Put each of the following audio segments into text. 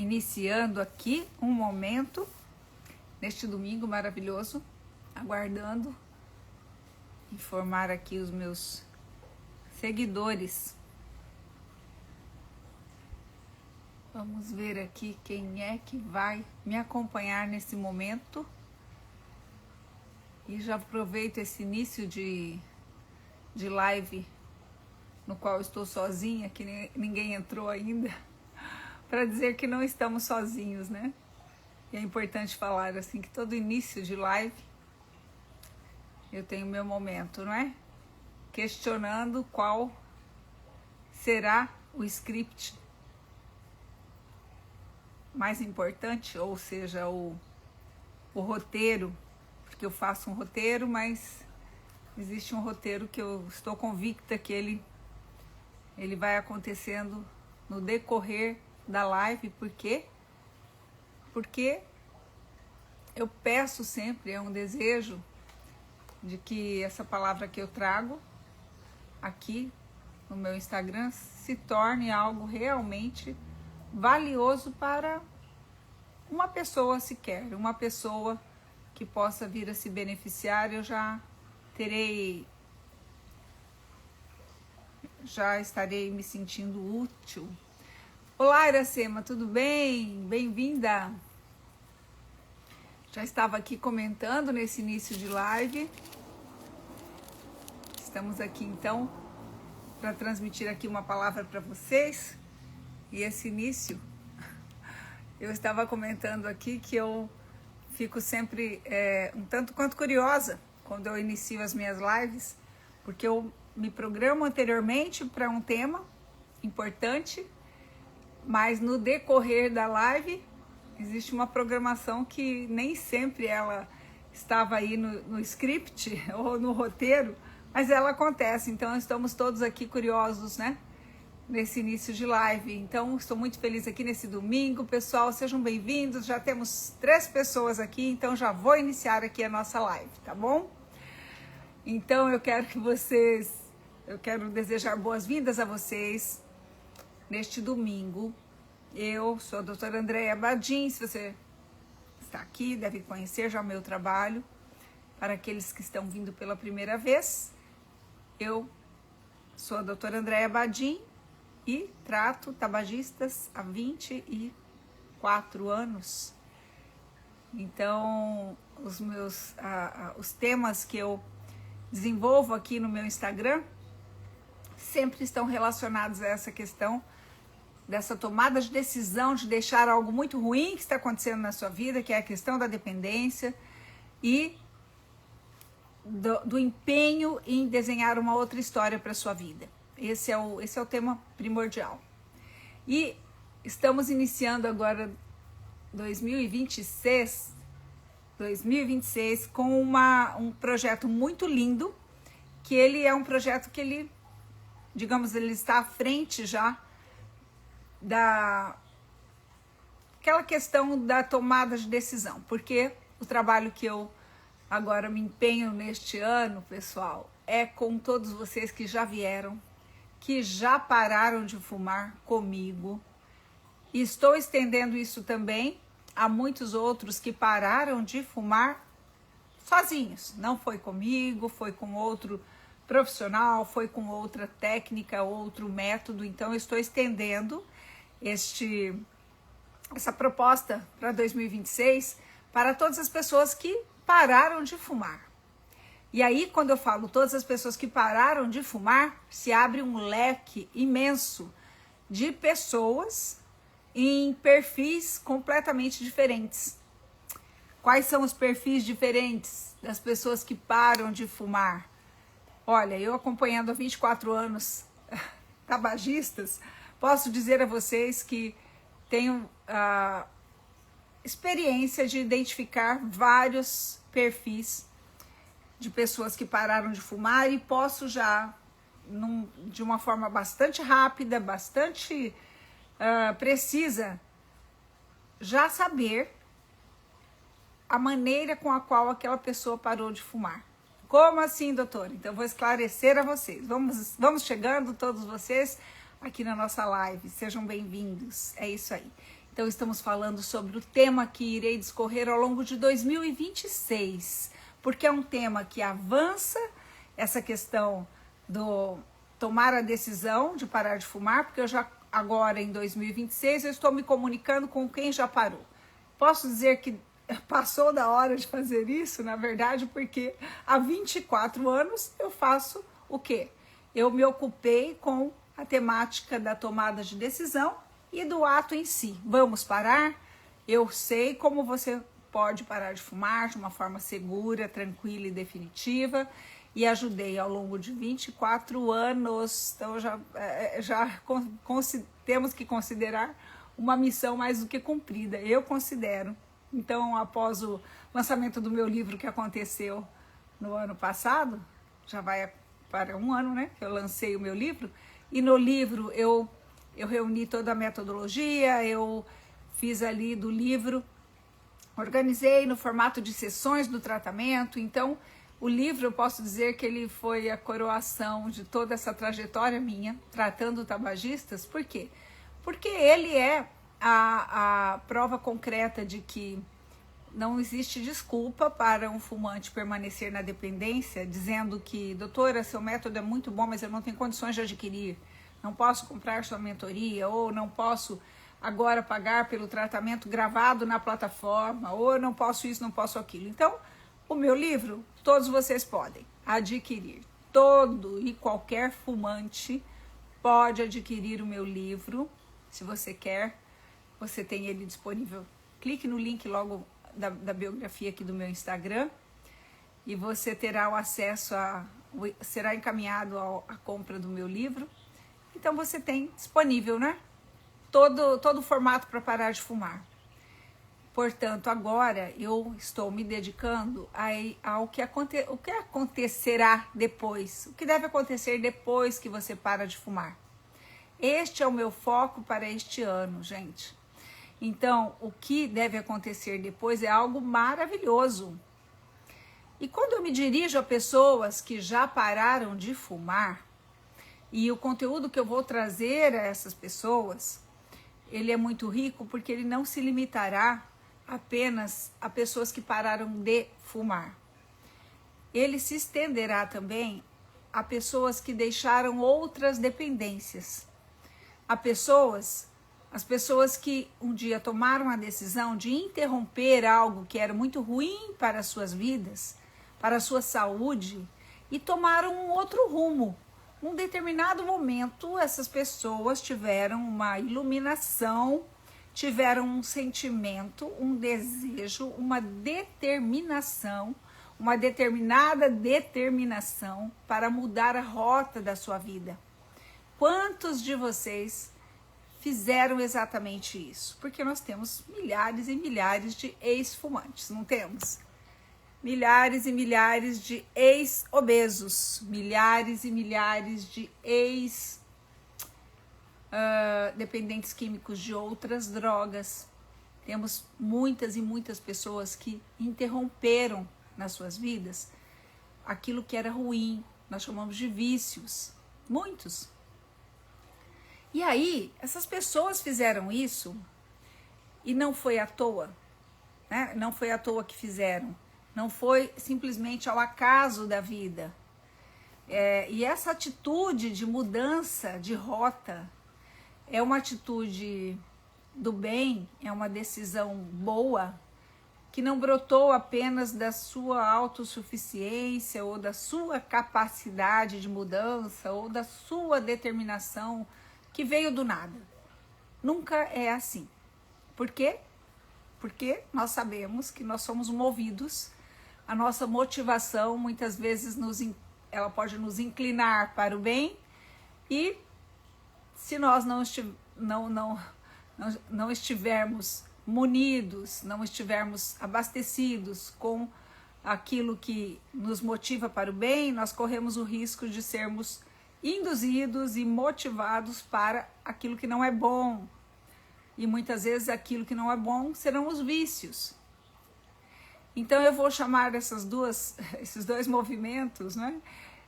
iniciando aqui um momento, neste domingo maravilhoso, aguardando informar aqui os meus seguidores. Vamos ver aqui quem é que vai me acompanhar nesse momento. E já aproveito esse início de live, no qual estou sozinha, que ninguém entrou ainda, para dizer que não estamos sozinhos, né? E é importante falar assim, que todo início de live, eu tenho meu momento, não é? Questionando qual será o script mais importante, ou seja, o roteiro, porque eu faço um roteiro, mas existe um roteiro que eu estou convicta que ele vai acontecendo no decorrer da live. Por quê? Porque eu peço sempre, é um desejo de que essa palavra que eu trago aqui no meu Instagram se torne algo realmente valioso para uma pessoa sequer, uma pessoa que possa vir a se beneficiar. Eu já estarei me sentindo útil. Olá, Iracema, tudo bem? Bem-vinda! Já estava aqui comentando nesse início de live. Estamos aqui então para transmitir aqui uma palavra para vocês. E esse início, eu estava comentando aqui que eu fico sempre um tanto quanto curiosa quando eu inicio as minhas lives, porque eu me programo anteriormente para um tema importante, mas no decorrer da live existe uma programação que nem sempre ela estava aí no script ou no roteiro, mas ela acontece. Então estamos todos aqui curiosos, né? Nesse início de live. Então estou muito feliz aqui nesse domingo. Pessoal, sejam bem-vindos. Já temos 3 pessoas aqui, então já vou iniciar aqui a nossa live, tá bom? Então eu quero desejar boas-vindas a vocês neste domingo. Eu sou a doutora Andréia Badim. Se você está aqui, deve conhecer já o meu trabalho. Para aqueles que estão vindo pela primeira vez, eu sou a doutora Andréia Badim e trato tabagistas há 24 anos. Então, os temas que eu desenvolvo aqui no meu Instagram sempre estão relacionados a essa questão dessa tomada de decisão de deixar algo muito ruim que está acontecendo na sua vida, que é a questão da dependência, e do empenho em desenhar uma outra história para a sua vida. Esse é o tema primordial. E estamos iniciando agora 2026 com um projeto muito lindo, que ele é um projeto que ele está à frente já daquela questão da tomada de decisão, porque o trabalho que eu agora me empenho neste ano, pessoal, é com todos vocês que já vieram, que já pararam de fumar comigo, e estou estendendo isso também a muitos outros que pararam de fumar sozinhos. Não foi comigo, foi com outro profissional, foi com outra técnica, outro método. Então eu estou estendendo essa proposta para 2026 para todas as pessoas que pararam de fumar. E aí, quando eu falo todas as pessoas que pararam de fumar, se abre um leque imenso de pessoas em perfis completamente diferentes. Quais são os perfis diferentes das pessoas que param de fumar? Olha, eu acompanhando há 24 anos tabagistas, posso dizer a vocês que tenho a experiência de identificar vários perfis de pessoas que pararam de fumar, e posso já, de uma forma bastante rápida, bastante precisa, já saber a maneira com a qual aquela pessoa parou de fumar. Como assim, doutora? Então, eu vou esclarecer a vocês. Vamos chegando, todos vocês, aqui na nossa live. Sejam bem-vindos. É isso aí. Então estamos falando sobre o tema que irei discorrer ao longo de 2026, porque é um tema que avança essa questão do tomar a decisão de parar de fumar, porque eu já agora em 2026 eu estou me comunicando com quem já parou. Posso dizer que passou da hora de fazer isso, na verdade, porque há 24 anos eu faço o quê? Eu me ocupei com a temática da tomada de decisão e do ato em si. Vamos parar? Eu sei como você pode parar de fumar de uma forma segura, tranquila e definitiva, e ajudei ao longo de 24 anos. Então temos que considerar uma missão mais do que cumprida, eu considero. Então, após o lançamento do meu livro que aconteceu no ano passado, já vai para um ano, né, que eu lancei o meu livro, e no livro eu reuni toda a metodologia, eu fiz ali do livro, organizei no formato de sessões do tratamento. Então, o livro, eu posso dizer que ele foi a coroação de toda essa trajetória minha, tratando tabagistas. Por quê? Porque ele é a prova concreta de que não existe desculpa para um fumante permanecer na dependência, dizendo que, doutora, seu método é muito bom, mas eu não tenho condições de adquirir, não posso comprar sua mentoria, ou não posso agora pagar pelo tratamento gravado na plataforma, ou não posso isso, não posso aquilo. Então, o meu livro, todos vocês podem adquirir. Todo e qualquer fumante pode adquirir o meu livro, se você quer. Você tem ele disponível. Clique no link logo da biografia aqui do meu Instagram e você terá o acesso será encaminhado à compra do meu livro. Então você tem disponível, né? Todo o formato para parar de fumar. Portanto, agora eu estou me dedicando ao que acontecerá depois. O que deve acontecer depois que você para de fumar. Este é o meu foco para este ano, gente. Então, o que deve acontecer depois é algo maravilhoso. E quando eu me dirijo a pessoas que já pararam de fumar, e o conteúdo que eu vou trazer a essas pessoas, ele é muito rico porque ele não se limitará apenas a pessoas que pararam de fumar. Ele se estenderá também a pessoas que deixaram outras dependências, as pessoas que um dia tomaram a decisão de interromper algo que era muito ruim para as suas vidas, para a sua saúde, e tomaram um outro rumo. Num determinado momento, essas pessoas tiveram uma iluminação, tiveram um sentimento, um desejo, uma determinação, uma determinada determinação para mudar a rota da sua vida. Quantos de vocês fizeram exatamente isso? Porque nós temos milhares e milhares de ex-fumantes, não temos? Milhares e milhares de ex-obesos, milhares e milhares de ex-dependentes químicos de outras drogas. Temos muitas e muitas pessoas que interromperam nas suas vidas aquilo que era ruim, nós chamamos de vícios, muitos. E aí, essas pessoas fizeram isso e não foi à toa, né? Não foi à toa que fizeram, não foi simplesmente ao acaso da vida. E essa atitude de mudança de rota é uma atitude do bem, é uma decisão boa, que não brotou apenas da sua autossuficiência ou da sua capacidade de mudança ou da sua determinação que veio do nada. Nunca é assim. Por quê? Porque nós sabemos que nós somos movidos, a nossa motivação muitas vezes ela pode nos inclinar para o bem, e se nós não estivermos munidos, não estivermos abastecidos com aquilo que nos motiva para o bem, nós corremos o risco de sermos induzidos e motivados para aquilo que não é bom. E muitas vezes aquilo que não é bom serão os vícios. Então eu vou chamar esses dois movimentos, né?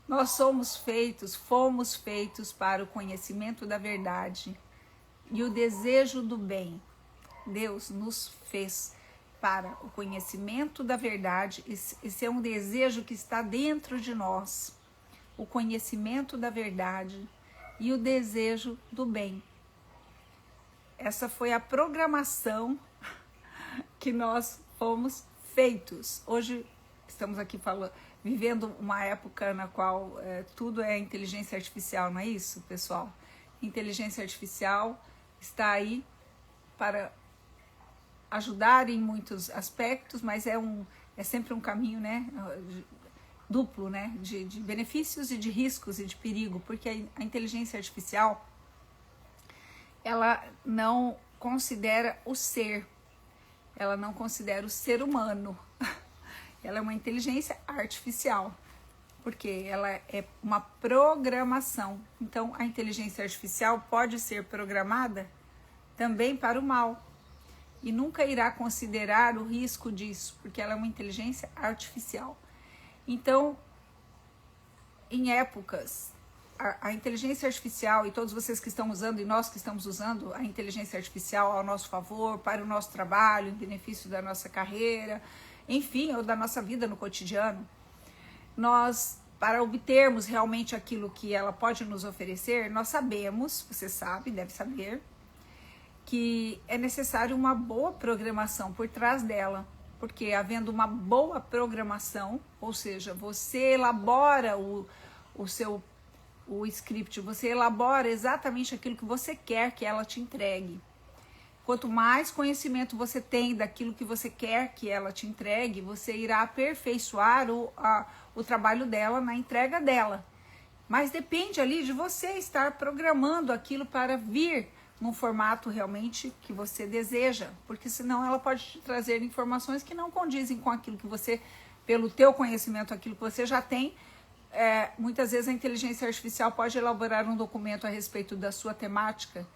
Nós fomos feitos para o conhecimento da verdade e o desejo do bem. Deus nos fez para o conhecimento da verdade. Esse é um desejo que está dentro de nós. O conhecimento da verdade e o desejo do bem. Essa foi a programação que nós fomos feitos. Hoje estamos aqui vivendo uma época na qual tudo é inteligência artificial, não é isso, pessoal? Inteligência artificial está aí para ajudar em muitos aspectos, mas é sempre um caminho, né, duplo, né, de benefícios e de riscos e de perigo, porque a inteligência artificial, ela não considera o ser, ela não considera o ser humano, ela é uma inteligência artificial, porque ela é uma programação. Então, a inteligência artificial pode ser programada também para o mal, e nunca irá considerar o risco disso, porque ela é uma inteligência artificial. Então, em épocas, a inteligência artificial, e todos vocês que estão usando, e nós que estamos usando a inteligência artificial ao nosso favor, para o nosso trabalho, em benefício da nossa carreira, enfim, ou da nossa vida no cotidiano, nós, para obtermos realmente aquilo que ela pode nos oferecer, nós sabemos, você sabe, deve saber, que é necessário uma boa programação por trás dela, porque havendo uma boa programação, ou seja, você elabora o script, você elabora exatamente aquilo que você quer que ela te entregue. Quanto mais conhecimento você tem daquilo que você quer que ela te entregue, você irá aperfeiçoar o trabalho dela na entrega dela. Mas depende ali de você estar programando aquilo para vir num formato realmente que você deseja, porque senão ela pode te trazer informações que não condizem com aquilo que você, pelo teu conhecimento, aquilo que você já tem. Muitas vezes a inteligência artificial pode elaborar um documento a respeito da sua temática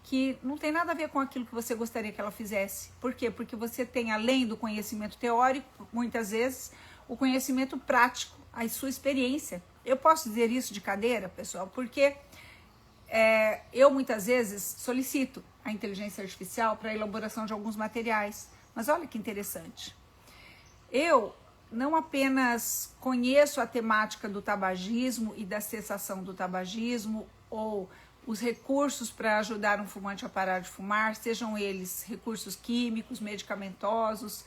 que não tem nada a ver com aquilo que você gostaria que ela fizesse. Por quê? Porque você tem, além do conhecimento teórico, muitas vezes, o conhecimento prático, a sua experiência. Eu posso dizer isso de cadeira, pessoal, porque eu muitas vezes solicito a inteligência artificial para a elaboração de alguns materiais. Mas olha que interessante. Eu não apenas conheço a temática do tabagismo e da cessação do tabagismo, ou os recursos para ajudar um fumante a parar de fumar, sejam eles recursos químicos, medicamentosos,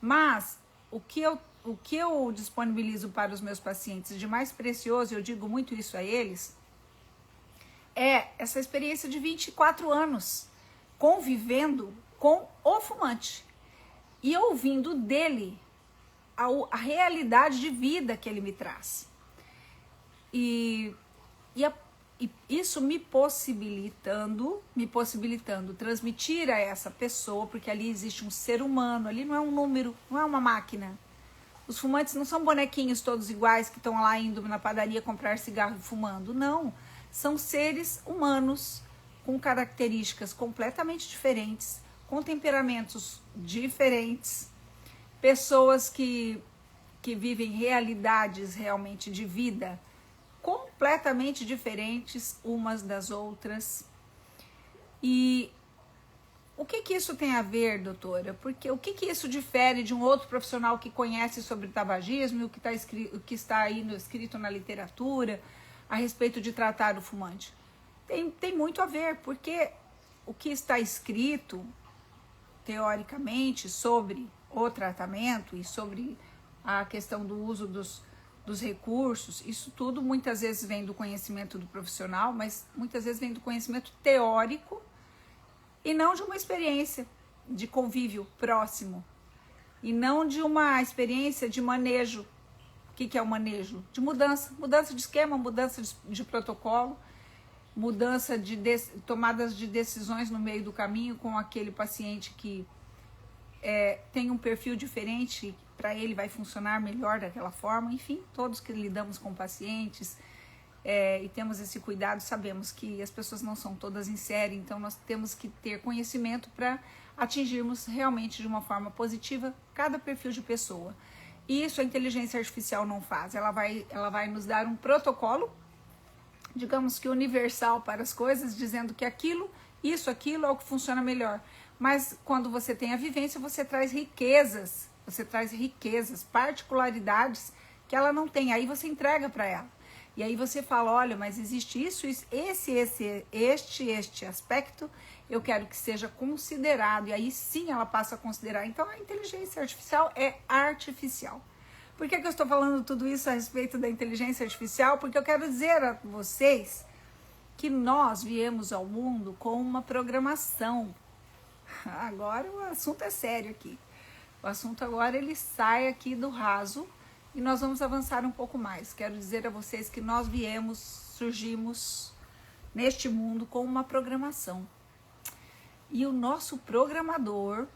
mas o que eu disponibilizo para os meus pacientes de mais precioso, eu digo muito isso a eles, é essa experiência de 24 anos convivendo com o fumante e ouvindo dele a realidade de vida que ele me traz. E isso me possibilitando transmitir a essa pessoa, porque ali existe um ser humano, ali não é um número, não é uma máquina. Os fumantes não são bonequinhos todos iguais que estão lá indo na padaria comprar cigarro e fumando, não. São seres humanos com características completamente diferentes, com temperamentos diferentes, pessoas que vivem realidades realmente de vida completamente diferentes umas das outras. E o que isso tem a ver, doutora? Porque o que isso difere de um outro profissional que conhece sobre tabagismo, o que está aí escrito na literatura a respeito de tratar o fumante? Tem muito a ver, porque o que está escrito teoricamente sobre o tratamento e sobre a questão do uso dos recursos, isso tudo muitas vezes vem do conhecimento do profissional, mas muitas vezes vem do conhecimento teórico e não de uma experiência de convívio próximo, e não de uma experiência de manejo. O que é o manejo? De mudança de esquema, mudança de protocolo, mudança de tomadas de decisões no meio do caminho com aquele paciente que tem um perfil diferente, para ele vai funcionar melhor daquela forma. Enfim, todos que lidamos com pacientes e temos esse cuidado, sabemos que as pessoas não são todas em série, então nós temos que ter conhecimento para atingirmos realmente de uma forma positiva cada perfil de pessoa. E isso a inteligência artificial não faz, ela vai nos dar um protocolo, digamos que universal para as coisas, dizendo que aquilo é o que funciona melhor. Mas quando você tem a vivência, você traz riquezas, particularidades que ela não tem. Aí você entrega para ela. E aí você fala, olha, mas existe isso, este aspecto, eu quero que seja considerado. E aí sim ela passa a considerar. Então a inteligência artificial é artificial. Por que eu estou falando tudo isso a respeito da inteligência artificial? Porque eu quero dizer a vocês que nós viemos ao mundo com uma programação. Agora o assunto é sério aqui. O assunto agora ele sai aqui do raso e nós vamos avançar um pouco mais. Quero dizer a vocês que nós surgimos neste mundo com uma programação. E o nosso programador,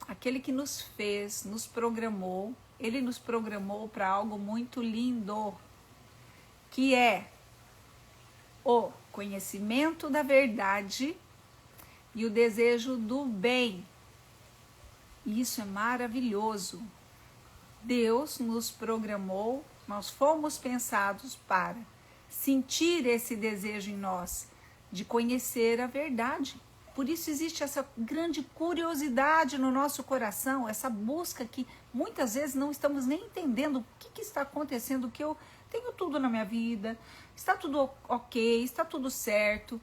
aquele que nos fez, nos programou, ele nos programou para algo muito lindo, que é o conhecimento da verdade e o desejo do bem. E isso é maravilhoso. Deus nos programou, nós fomos pensados para sentir esse desejo em nós de conhecer a verdade. Por isso existe essa grande curiosidade no nosso coração, essa busca que muitas vezes não estamos nem entendendo o que está acontecendo, que eu tenho tudo na minha vida, está tudo ok, está tudo certo.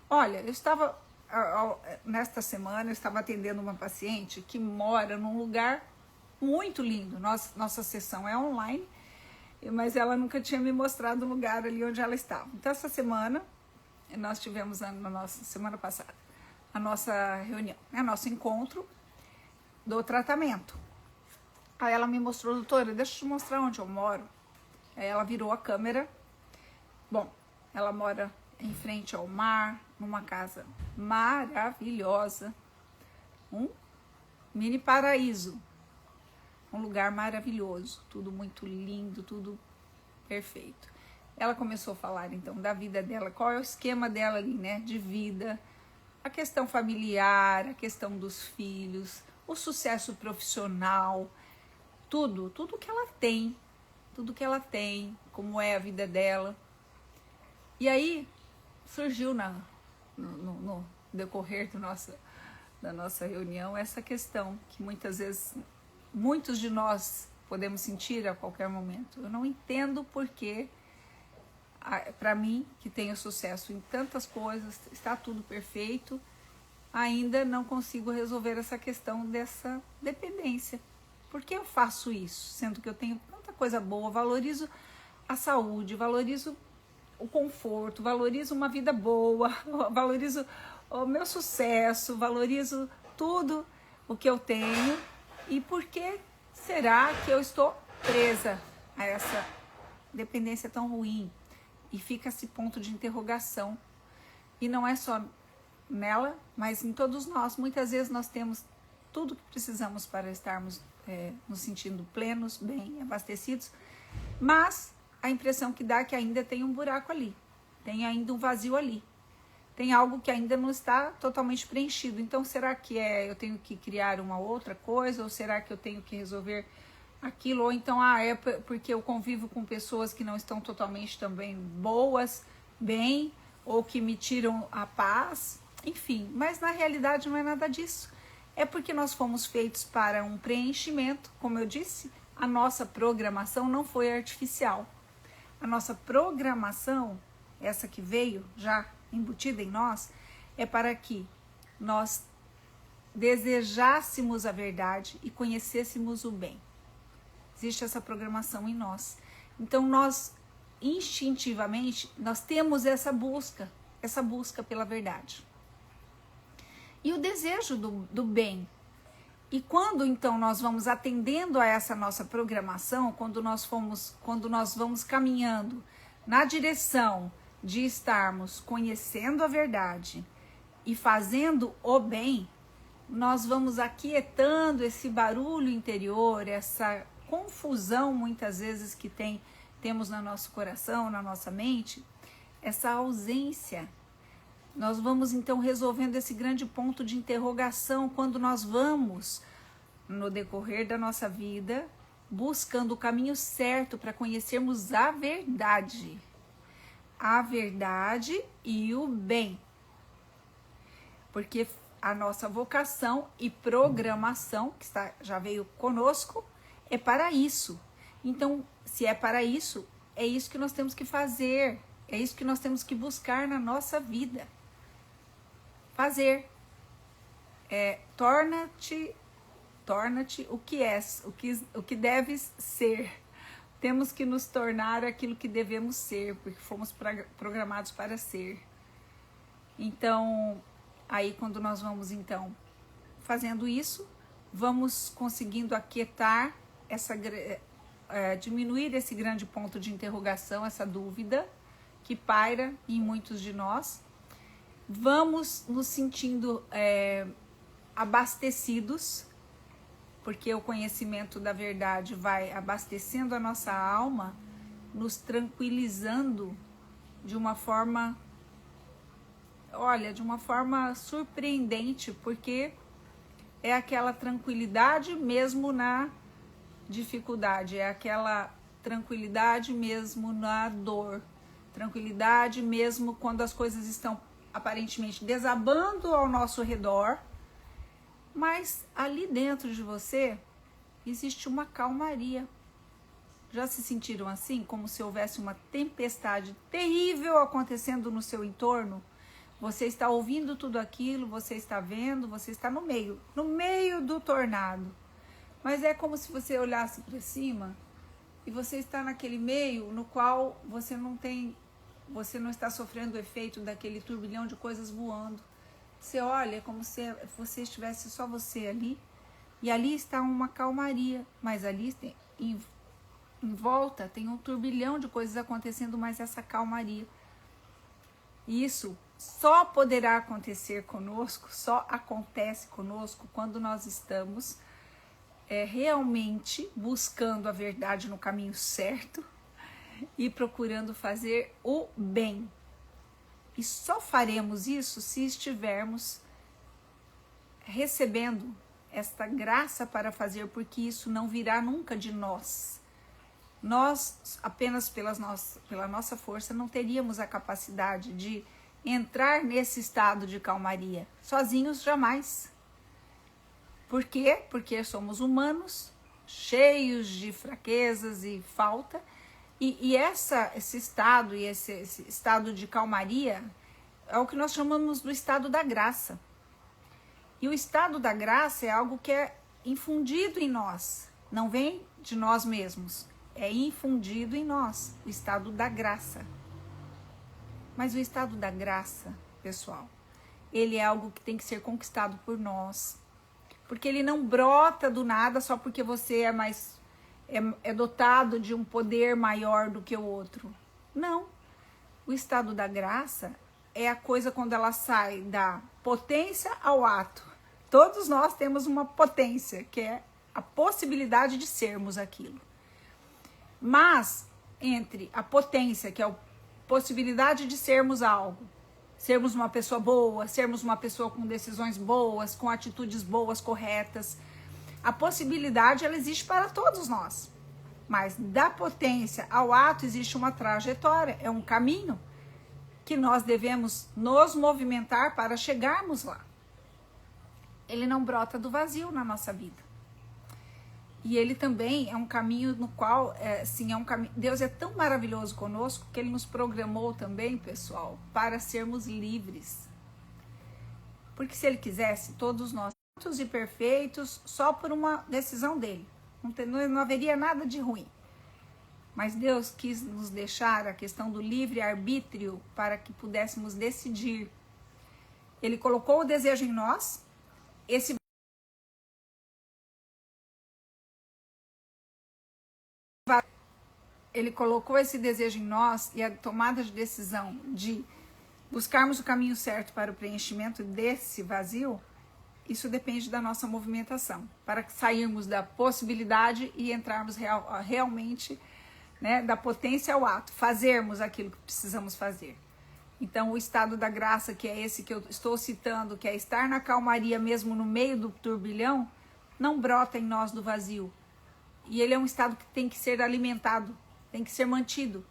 Olha, nesta semana eu estava atendendo uma paciente que mora num lugar muito lindo. Nossa sessão é online, mas ela nunca tinha me mostrado o lugar ali onde ela estava. Então essa semana, nós tivemos semana passada, a nossa reunião, nosso encontro do tratamento. Aí ela me mostrou, doutora, deixa eu te mostrar onde eu moro. Aí ela virou a câmera. Bom, ela mora em frente ao mar, numa casa maravilhosa, um mini paraíso, um lugar maravilhoso, tudo muito lindo, tudo perfeito. Ela começou a falar então da vida dela, qual é o esquema dela ali, né, de vida, a questão familiar, a questão dos filhos, o sucesso profissional, tudo que ela tem, como é a vida dela. E aí surgiu no decorrer da nossa reunião essa questão que muitas vezes muitos de nós podemos sentir a qualquer momento. Eu não entendo porque, para mim, que tenho sucesso em tantas coisas, está tudo perfeito, ainda não consigo resolver essa questão dessa dependência. Por que eu faço isso? Sendo que eu tenho tanta coisa boa, valorizo a saúde, valorizo o conforto, valorizo uma vida boa, valorizo o meu sucesso, valorizo tudo o que eu tenho. E por que será que eu estou presa a essa dependência tão ruim? E fica esse ponto de interrogação. E não é só nela, mas em todos nós. Muitas vezes nós temos tudo que precisamos para estarmos nos sentindo plenos, bem, abastecidos, mas a impressão que dá é que ainda tem um buraco ali, tem ainda um vazio ali, tem algo que ainda não está totalmente preenchido. Então será que eu tenho que criar uma outra coisa, ou será que eu tenho que resolver aquilo, ou então é porque eu convivo com pessoas que não estão totalmente também boas, bem, ou que me tiram a paz, enfim. Mas na realidade não é nada disso, é porque nós fomos feitos para um preenchimento. Como eu disse, a nossa programação não foi artificial. A nossa programação, essa que veio já embutida em nós, é para que nós desejássemos a verdade e conhecêssemos o bem. Existe essa programação em nós. Então nós, instintivamente, nós temos essa busca pela verdade. E o desejo do bem. E quando então nós vamos atendendo a essa nossa programação, quando nós vamos caminhando na direção de estarmos conhecendo a verdade e fazendo o bem, nós vamos aquietando esse barulho interior, essa confusão muitas vezes que temos no nosso coração, na nossa mente, essa ausência. Nós vamos então resolvendo esse grande ponto de interrogação quando nós vamos, no decorrer da nossa vida, buscando o caminho certo para conhecermos a verdade e o bem. Porque a nossa vocação e programação, que já veio conosco, é para isso. Então, se é para isso, é isso que nós temos que fazer, é isso que nós temos que buscar na nossa vida. Fazer. Torna-te o que és, o que deves ser. Temos que nos tornar aquilo que devemos ser, porque fomos programados para ser. Então, aí quando nós vamos então fazendo isso, vamos conseguindo aquietar diminuir esse grande ponto de interrogação, essa dúvida que paira em muitos de nós. Vamos nos sentindo abastecidos, porque o conhecimento da verdade vai abastecendo a nossa alma, nos tranquilizando de uma forma, de uma forma surpreendente, porque é aquela tranquilidade mesmo na dificuldade, é aquela tranquilidade mesmo na dor, tranquilidade mesmo quando as coisas estão aparentemente desabando ao nosso redor, mas ali dentro de você existe uma calmaria. Já se sentiram assim, como se houvesse uma tempestade terrível acontecendo no seu entorno? Você está ouvindo tudo aquilo, você está vendo, você está no meio do tornado. Mas é como se você olhasse para cima e você está naquele meio no qual você não está sofrendo o efeito daquele turbilhão de coisas voando. Você olha como se você estivesse só você ali, e ali está uma calmaria, mas ali em volta tem um turbilhão de coisas acontecendo, mas essa calmaria. Isso só poderá acontecer conosco, só acontece conosco quando nós estamos realmente buscando a verdade no caminho certo e procurando fazer o bem. E só faremos isso se estivermos recebendo esta graça para fazer, porque isso não virá nunca de nós. Nós, apenas pela nossa força, não teríamos a capacidade de entrar nesse estado de calmaria. Sozinhos, jamais. Por quê? Porque somos humanos, cheios de fraquezas e falta, e esse estado de calmaria é o que nós chamamos do estado da graça. E o estado da graça é algo que é infundido em nós, não vem de nós mesmos, é infundido em nós, o estado da graça. Mas o estado da graça, pessoal, ele é algo que tem que ser conquistado por nós, porque ele não brota do nada só porque você é dotado de um poder maior do que o outro. Não. O estado da graça é a coisa quando ela sai da potência ao ato. Todos nós temos uma potência, que é a possibilidade de sermos aquilo. Mas entre a potência, que é a possibilidade de sermos algo, sermos uma pessoa boa, sermos uma pessoa com decisões boas, com atitudes boas, corretas, a possibilidade, ela existe para todos nós. Mas da potência ao ato existe uma trajetória, é um caminho que nós devemos nos movimentar para chegarmos lá. Ele não brota do vazio na nossa vida. E ele também é um caminho no qual, Deus é tão maravilhoso conosco que ele nos programou também, pessoal, para sermos livres. Porque se ele quisesse, todos nós santos e perfeitos só por uma decisão dele. Não haveria nada de ruim. Mas Deus quis nos deixar a questão do livre-arbítrio para que pudéssemos decidir. Ele colocou o desejo em nós, ele colocou esse desejo em nós, e a tomada de decisão de buscarmos o caminho certo para o preenchimento desse vazio, isso depende da nossa movimentação, para sairmos da possibilidade e entrarmos realmente, da potência ao ato, fazermos aquilo que precisamos fazer. Então, o estado da graça, que é esse que eu estou citando, que é estar na calmaria mesmo no meio do turbilhão, não brota em nós do vazio. E ele é um estado que tem que ser alimentado, tem que ser mantido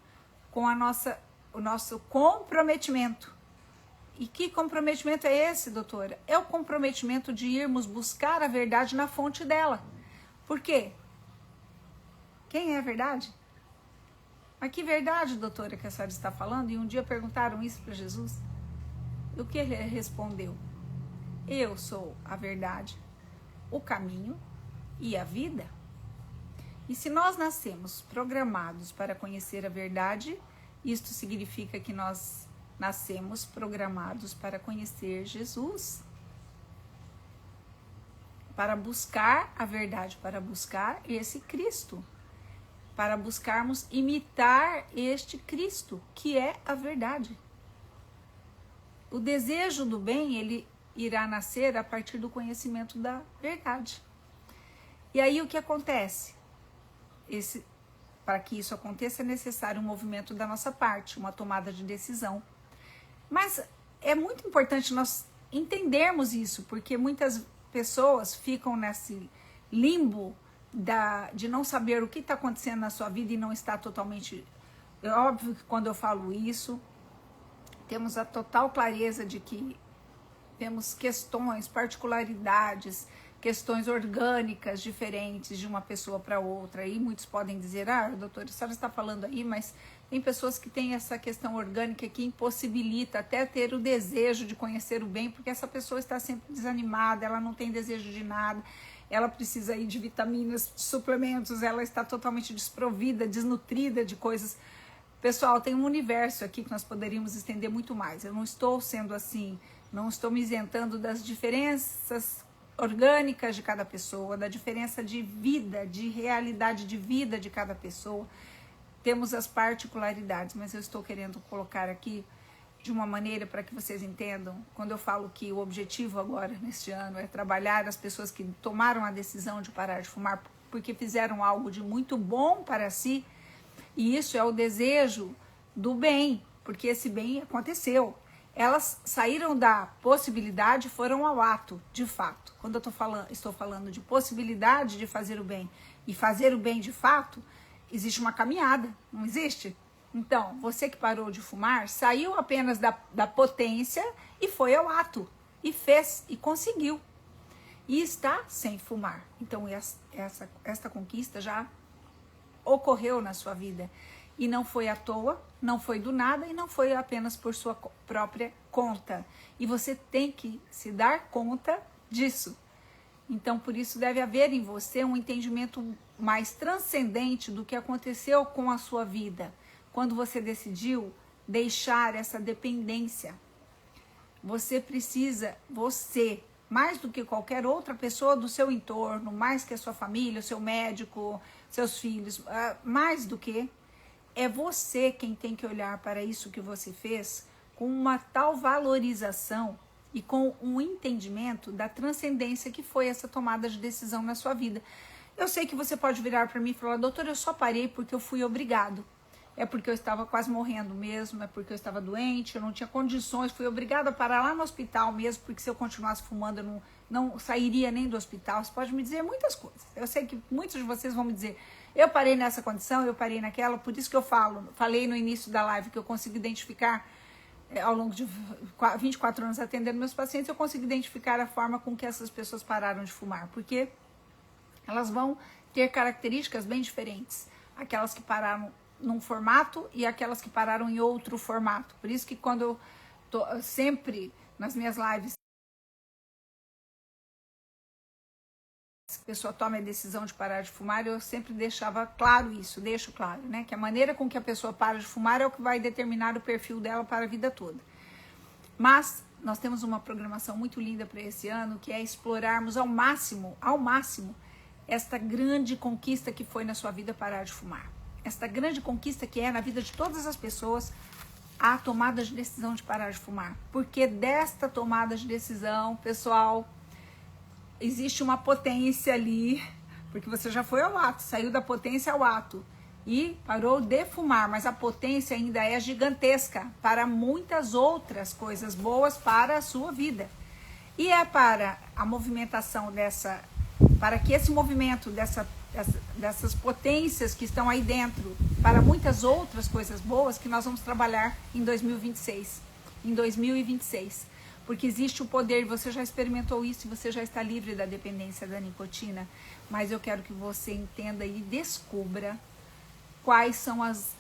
com o nosso comprometimento. E que comprometimento é esse, doutora? É o comprometimento de irmos buscar a verdade na fonte dela. Por quê? Quem é a verdade? Mas que verdade, doutora, que a senhora está falando? E um dia perguntaram isso para Jesus. E o que ele respondeu? Eu sou a verdade, o caminho e a vida. E se nós nascemos programados para conhecer a verdade, isto significa que nós nascemos programados para conhecer Jesus. Para buscar a verdade, para buscar esse Cristo. Para buscarmos imitar este Cristo, que é a verdade. O desejo do bem, ele irá nascer a partir do conhecimento da verdade. E aí o que acontece? Para que isso aconteça é necessário um movimento da nossa parte, uma tomada de decisão. Mas é muito importante nós entendermos isso, porque muitas pessoas ficam nesse limbo de não saber o que está acontecendo na sua vida e não está totalmente... É óbvio que quando eu falo isso, temos a total clareza de que temos questões, particularidades, questões orgânicas diferentes de uma pessoa para outra. E muitos podem dizer, doutora, a senhora está falando aí, mas tem pessoas que têm essa questão orgânica que impossibilita até ter o desejo de conhecer o bem, porque essa pessoa está sempre desanimada, ela não tem desejo de nada, ela precisa aí de vitaminas, de suplementos, ela está totalmente desprovida, desnutrida de coisas. Pessoal, tem um universo aqui que nós poderíamos estender muito mais. Eu não estou sendo assim, não estou me isentando das diferenças orgânicas de cada pessoa, da diferença de vida, de realidade de vida de cada pessoa. Temos as particularidades, mas eu estou querendo colocar aqui de uma maneira para que vocês entendam, quando eu falo que o objetivo agora, neste ano, é trabalhar as pessoas que tomaram a decisão de parar de fumar porque fizeram algo de muito bom para si, e isso é o desejo do bem, porque esse bem aconteceu. Elas saíram da possibilidade e foram ao ato, de fato. Quando eu estou falando de possibilidade de fazer o bem e fazer o bem de fato, existe uma caminhada, não existe? Então, você que parou de fumar, saiu apenas da potência e foi ao ato, e fez, e conseguiu. E está sem fumar. Então, essa conquista já ocorreu na sua vida. E não foi à toa, não foi do nada e não foi apenas por sua própria conta. E você tem que se dar conta disso. Então, por isso deve haver em você um entendimento mais transcendente do que aconteceu com a sua vida. Quando você decidiu deixar essa dependência, você, mais do que qualquer outra pessoa do seu entorno, mais que a sua família, o seu médico, seus filhos, mais do que, é você quem tem que olhar para isso que você fez com uma tal valorização e com um entendimento da transcendência que foi essa tomada de decisão na sua vida. Eu sei que você pode virar para mim e falar, doutora, eu só parei porque eu fui obrigado. É porque eu estava quase morrendo mesmo, é porque eu estava doente, eu não tinha condições, fui obrigada a parar lá no hospital mesmo, porque se eu continuasse fumando eu não sairia nem do hospital. Você pode me dizer muitas coisas. Eu sei que muitos de vocês vão me dizer, eu parei nessa condição, eu parei naquela, por isso que eu falei no início da live que eu consigo identificar, ao longo de 24 anos atendendo meus pacientes, eu consigo identificar a forma com que essas pessoas pararam de fumar, porque elas vão ter características bem diferentes. Aquelas que pararam num formato e aquelas que pararam em outro formato. Por isso que quando eu tô sempre nas minhas lives, a pessoa toma a decisão de parar de fumar, eu sempre deixava claro isso, deixo claro, né? Que a maneira com que a pessoa para de fumar é o que vai determinar o perfil dela para a vida toda. Mas nós temos uma programação muito linda para esse ano, que é explorarmos ao máximo, esta grande conquista que foi na sua vida parar de fumar. Esta grande conquista que é na vida de todas as pessoas a tomada de decisão de parar de fumar. Porque desta tomada de decisão, pessoal, existe uma potência ali, porque você já foi ao ato, saiu da potência ao ato e parou de fumar, mas a potência ainda é gigantesca para muitas outras coisas boas para a sua vida. E é para a movimentação para que esse movimento dessas potências que estão aí dentro, para muitas outras coisas boas, que nós vamos trabalhar em 2026. em 2026. Porque existe o poder, você já experimentou isso e você já está livre da dependência da nicotina. Mas eu quero que você entenda e descubra quais são as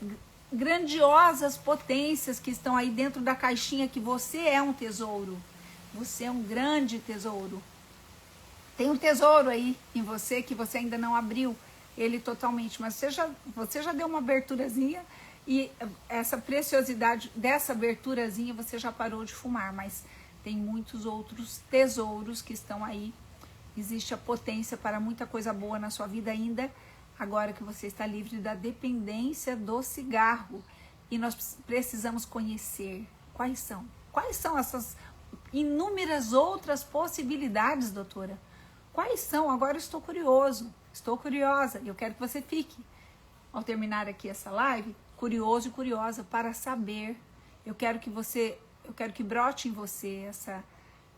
grandiosas potências que estão aí dentro da caixinha, que você é um tesouro. Você é um grande tesouro. Tem um tesouro aí em você que você ainda não abriu ele totalmente, mas você já deu uma aberturazinha e essa preciosidade dessa aberturazinha você já parou de fumar, mas tem muitos outros tesouros que estão aí. Existe a potência para muita coisa boa na sua vida ainda, agora que você está livre da dependência do cigarro. E nós precisamos conhecer quais são essas inúmeras outras possibilidades, doutora. Quais são? Agora eu estou curiosa, e eu quero que você fique, ao terminar aqui essa live, curioso e curiosa para saber. Eu quero que brote em você essa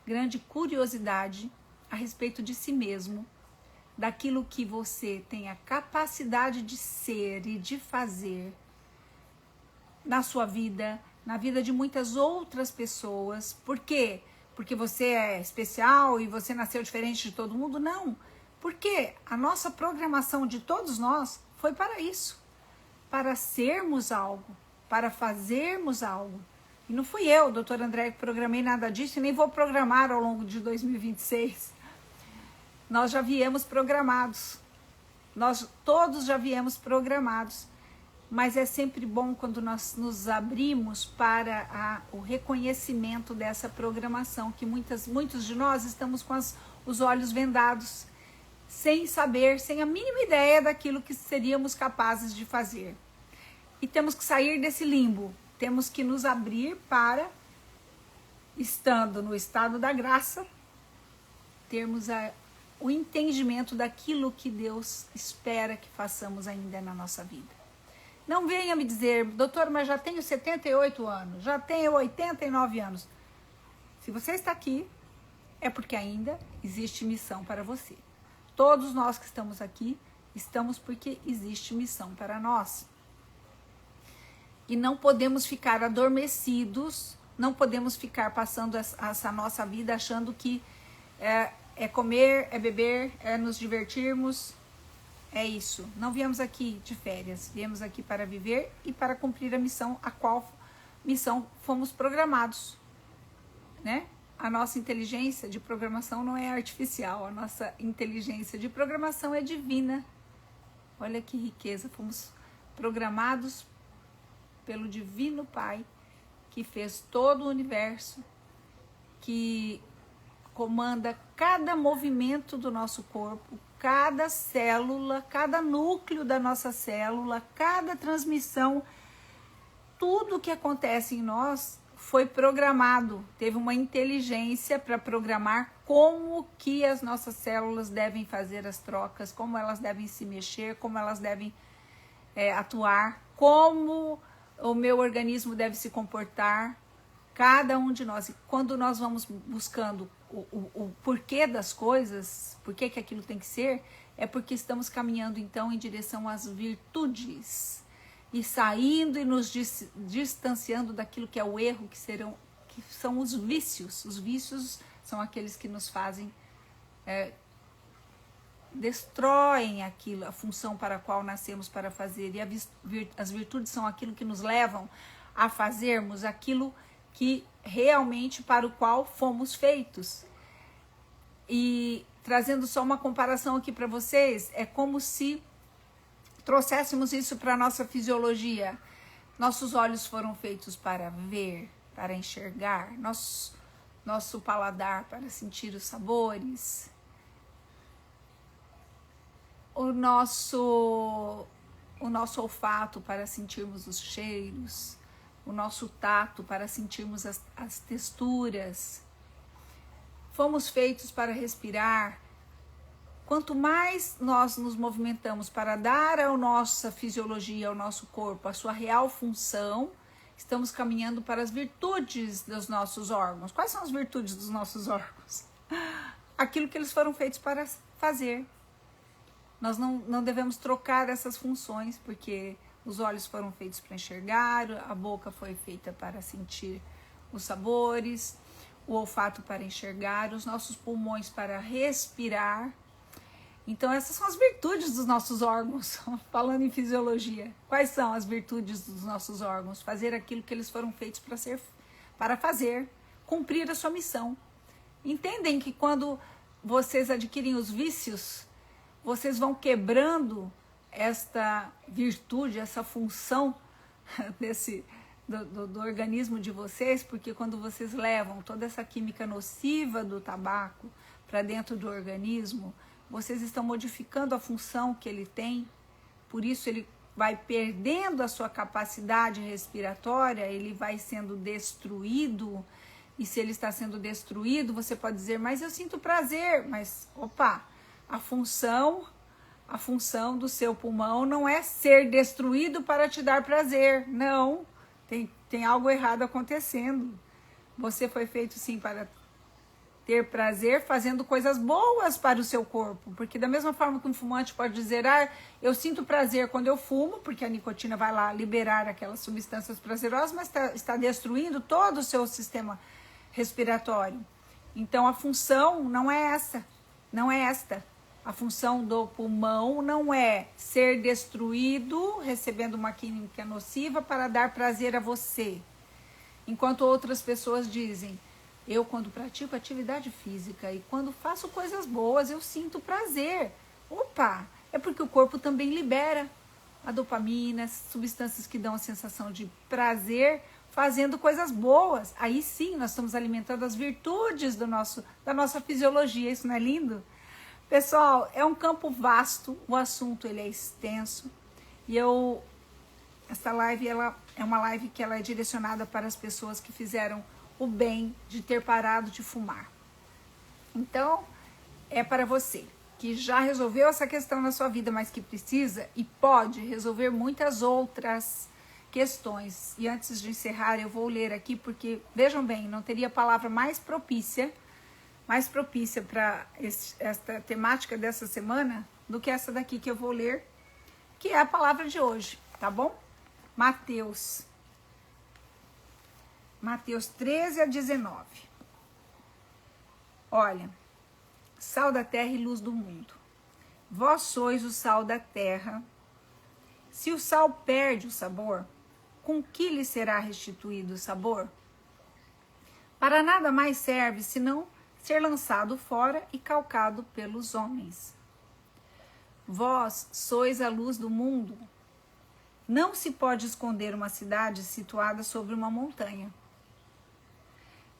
grande curiosidade a respeito de si mesmo, daquilo que você tem a capacidade de ser e de fazer na sua vida, na vida de muitas outras pessoas. Por quê? Porque você é especial e você nasceu diferente de todo mundo? Não. Porque a nossa programação de todos nós foi para isso. Para sermos algo, para fazermos algo. E não fui eu, doutor André, que programei nada disso e nem vou programar ao longo de 2026. Nós já viemos programados. Nós todos já viemos programados. Mas é sempre bom quando nós nos abrimos para o reconhecimento dessa programação, que muitos de nós estamos com os olhos vendados, sem saber, sem a mínima ideia daquilo que seríamos capazes de fazer. E temos que sair desse limbo, temos que nos abrir para, estando no estado da graça, termos o entendimento daquilo que Deus espera que façamos ainda na nossa vida. Não venha me dizer, doutor, mas já tenho 78 anos, já tenho 89 anos. Se você está aqui, é porque ainda existe missão para você. Todos nós que estamos aqui, estamos porque existe missão para nós. E não podemos ficar adormecidos, não podemos ficar passando essa nossa vida achando que é comer, é beber, é nos divertirmos. É isso, não viemos aqui de férias, viemos aqui para viver e para cumprir a missão, a qual missão fomos programados, né? A nossa inteligência de programação não é artificial, a nossa inteligência de programação é divina. Olha que riqueza, fomos programados pelo Divino Pai, que fez todo o universo, que comanda cada movimento do nosso corpo, cada célula, cada núcleo da nossa célula, cada transmissão, tudo que acontece em nós foi programado, teve uma inteligência para programar como que as nossas células devem fazer as trocas, como elas devem se mexer, como elas devem atuar, como o meu organismo deve se comportar, cada um de nós. E quando nós vamos buscando o porquê das coisas, por que aquilo tem que ser, é porque estamos caminhando então em direção às virtudes e saindo e nos distanciando daquilo que é o erro, que são os vícios. Os vícios são aqueles que nos fazem, destroem aquilo, a função para a qual nascemos para fazer, e as virtudes são aquilo que nos levam a fazermos aquilo que realmente para o qual fomos feitos. E trazendo só uma comparação aqui para vocês, é como se trouxéssemos isso para a nossa fisiologia. Nossos olhos foram feitos para ver, para enxergar, nosso paladar para sentir os sabores, o nosso olfato para sentirmos os cheiros, o nosso tato para sentirmos as texturas. Fomos feitos para respirar. Quanto mais nós nos movimentamos para dar à nossa fisiologia, ao nosso corpo, a sua real função, estamos caminhando para as virtudes dos nossos órgãos. Quais são as virtudes dos nossos órgãos? Aquilo que eles foram feitos para fazer. Nós não devemos trocar essas funções, porque os olhos foram feitos para enxergar, a boca foi feita para sentir os sabores, o olfato para enxergar, os nossos pulmões para respirar. Então essas são as virtudes dos nossos órgãos, falando em fisiologia. Quais são as virtudes dos nossos órgãos? Fazer aquilo que eles foram feitos para fazer, cumprir a sua missão. Entendem que quando vocês adquirem os vícios, vocês vão quebrando esta virtude, essa função do organismo de vocês, porque quando vocês levam toda essa química nociva do tabaco para dentro do organismo, vocês estão modificando a função que ele tem, por isso ele vai perdendo a sua capacidade respiratória, ele vai sendo destruído, e se ele está sendo destruído, você pode dizer, mas eu sinto prazer, mas opa, a função do seu pulmão não é ser destruído para te dar prazer, não, tem algo errado acontecendo. Você foi feito sim para ter prazer fazendo coisas boas para o seu corpo, porque da mesma forma que um fumante pode dizer, eu sinto prazer quando eu fumo, porque a nicotina vai lá liberar aquelas substâncias prazerosas, mas está destruindo todo o seu sistema respiratório. Então a função não é esta. A função do pulmão não é ser destruído, recebendo uma química nociva para dar prazer a você. Enquanto outras pessoas dizem, eu quando pratico atividade física e quando faço coisas boas, eu sinto prazer. Opa, é porque o corpo também libera a dopamina, substâncias que dão a sensação de prazer, fazendo coisas boas. Aí sim, nós estamos alimentando as virtudes da nossa fisiologia. Isso não é lindo? Pessoal, é um campo vasto, o assunto ele é extenso. E essa live ela é uma live que ela é direcionada para as pessoas que fizeram o bem de ter parado de fumar. Então, é para você que já resolveu essa questão na sua vida, mas que precisa e pode resolver muitas outras questões. E antes de encerrar, eu vou ler aqui, porque, vejam bem, não teria palavra mais propícia para esta temática dessa semana do que essa daqui que eu vou ler, que é a palavra de hoje, tá bom? Mateus 13:19. Olha, sal da terra e luz do mundo. Vós sois o sal da terra. Se o sal perde o sabor, com que lhe será restituído o sabor? Para nada mais serve senão ser lançado fora e calcado pelos homens. Vós sois a luz do mundo. Não se pode esconder uma cidade situada sobre uma montanha.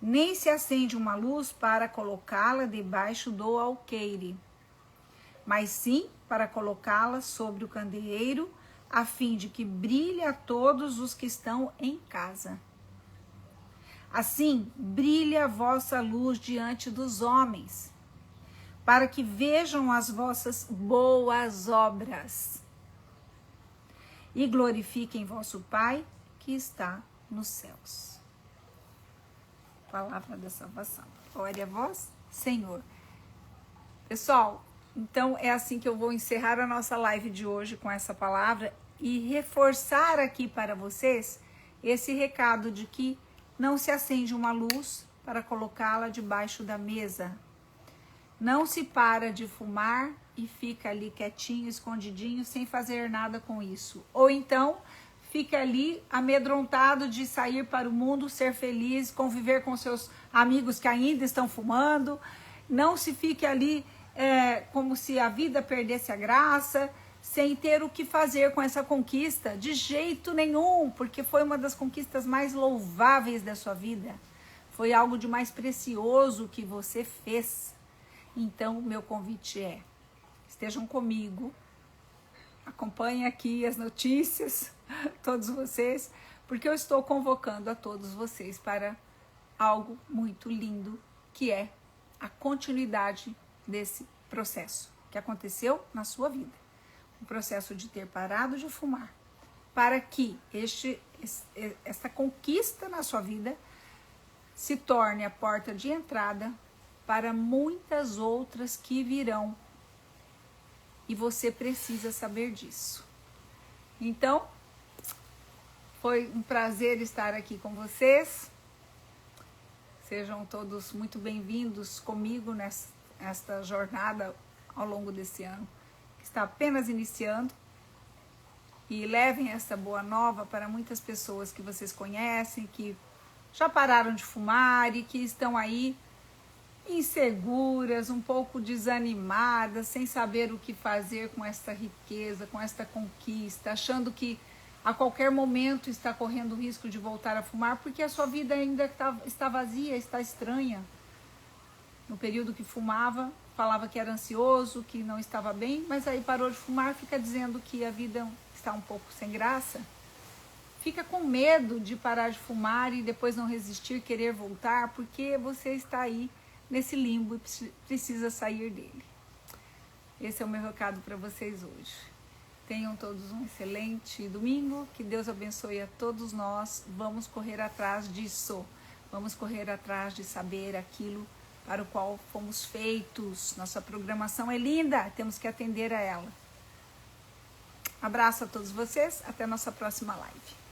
Nem se acende uma luz para colocá-la debaixo do alqueire, mas sim para colocá-la sobre o candeeiro, a fim de que brilhe a todos os que estão em casa. Assim, brilhe a vossa luz diante dos homens, para que vejam as vossas boas obras e glorifiquem vosso Pai que está nos céus. Palavra da salvação. Glória a vós, Senhor. Pessoal, então é assim que eu vou encerrar a nossa live de hoje com essa palavra e reforçar aqui para vocês esse recado de que não se acende uma luz para colocá-la debaixo da mesa. Não se para de fumar e fica ali quietinho, escondidinho, sem fazer nada com isso. Ou então fica ali amedrontado de sair para o mundo, ser feliz, conviver com seus amigos que ainda estão fumando. Não se fique ali como se a vida perdesse a graça, sem ter o que fazer com essa conquista, de jeito nenhum, porque foi uma das conquistas mais louváveis da sua vida. Foi algo de mais precioso que você fez. Então, o meu convite é, estejam comigo, acompanhem aqui as notícias, todos vocês, porque eu estou convocando a todos vocês para algo muito lindo, que é a continuidade desse processo que aconteceu na sua vida. O processo de ter parado de fumar, para que essa conquista na sua vida se torne a porta de entrada para muitas outras que virão. E você precisa saber disso. Então, foi um prazer estar aqui com vocês. Sejam todos muito bem-vindos comigo nesta jornada ao longo desse ano, que está apenas iniciando. E levem essa boa nova para muitas pessoas que vocês conhecem, que já pararam de fumar e que estão aí inseguras, um pouco desanimadas, sem saber o que fazer com esta riqueza, com esta conquista, achando que a qualquer momento está correndo o risco de voltar a fumar, porque a sua vida ainda está vazia, está estranha. No período que fumava, falava que era ansioso, que não estava bem, mas aí parou de fumar, fica dizendo que a vida está um pouco sem graça. Fica com medo de parar de fumar e depois não resistir, querer voltar, porque você está aí nesse limbo e precisa sair dele. Esse é o meu recado para vocês hoje. Tenham todos um excelente domingo, que Deus abençoe a todos nós. Vamos correr atrás disso, vamos correr atrás de saber aquilo para o qual fomos feitos. Nossa programação é linda, temos que atender a ela. Abraço a todos vocês, até a nossa próxima live.